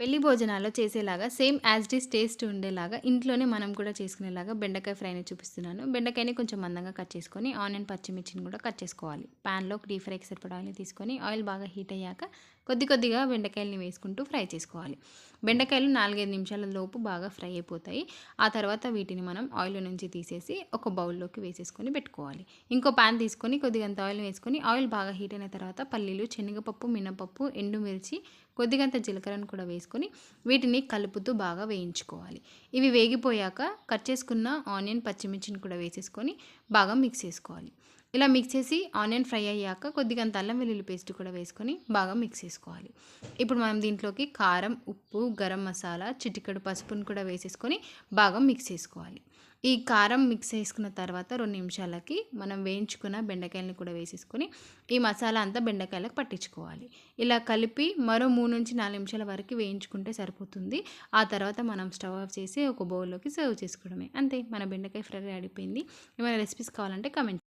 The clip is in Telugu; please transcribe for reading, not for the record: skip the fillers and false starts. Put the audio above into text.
పెళ్లి భోజనాల్లో చేసేలాగా same as it is taste ఉండేలాగా ఇంట్లోనే మనం కూడా చేసుకునేలాగా బెండకాయ ఫ్రైని చూపిస్తున్నాను. బెండకాయని కొంచెం మందంగా కట్ చేసుకొని ఆనియన్, పచ్చిమిర్చిని కూడా కట్ చేసుకోవాలి. ప్యాన్‌లో డీప్ ఫ్రైకి సరిపడా ఆయిల్ తీసుకొని ఆయిల్ బాగా హీట్ అయ్యాక కొద్ది కొద్దిగా బెండకాయలని వేసుకుంటూ ఫ్రై చేసుకోవాలి. బెండకాయలు 4, 5 నిమిషాల లోపు బాగా ఫ్రై అయిపోతాయి. ఆ తర్వాత వీటిని మనం ఆయిల్ నుంచి తీసేసి ఒక బౌల్‌లోకి వేసేసుకొని పెట్టుకోవాలి. ఇంకో పాన్ తీసుకొని కొద్దిగంత ఆయిల్ వేసుకొని ఆయిల్ బాగా హీట్ అయిన తర్వాత పల్లీలు, శనగపప్పు, మినపప్పు, ఎండుమిర్చి, కొద్దిగంత జీలకర్రను కూడా వేసుకొని వీటిని కలుపుతూ బాగా వేయించుకోవాలి. ఇవి వేగిపోయాక కట్ చేసుకున్న ఆనియన్, పచ్చిమిర్చిని కూడా వేసేసుకొని బాగా మిక్స్ చేసుకోవాలి. ఇలా మిక్స్ చేసి ఆనియన్ ఫ్రై అయ్యాక కొద్దిగంత అల్లం వెల్లుల్లి పేస్ట్ కూడా వేసుకొని బాగా మిక్స్ చేసుకోవాలి. ఇప్పుడు మనం దీంట్లోకి కారం, ఉప్పు, గరం మసాలా, చిటికెడు పసుపును కూడా వేసేసుకొని బాగా మిక్స్ చేసుకోవాలి. ఈ కారం మిక్స్ చేసుకున్న తర్వాత 2 నిమిషాలకి మనం వేయించుకున్న బెండకాయలని కూడా వేసేసుకొని ఈ మసాలా అంతా బెండకాయలకు పట్టించుకోవాలి. ఇలా కలిపి మరో 3-4 నిమిషాల వరకు వేయించుకుంటే సరిపోతుంది. ఆ తర్వాత మనం స్టవ్ ఆఫ్ చేసి ఒక బౌల్‌లోకి సర్వ్ చేసుకోవడమే. అంతే, మన బెండకాయ ఫ్రై అయిపోయింది. ఏమైనా రెసిపీస్ కావాలంటే కామెంట్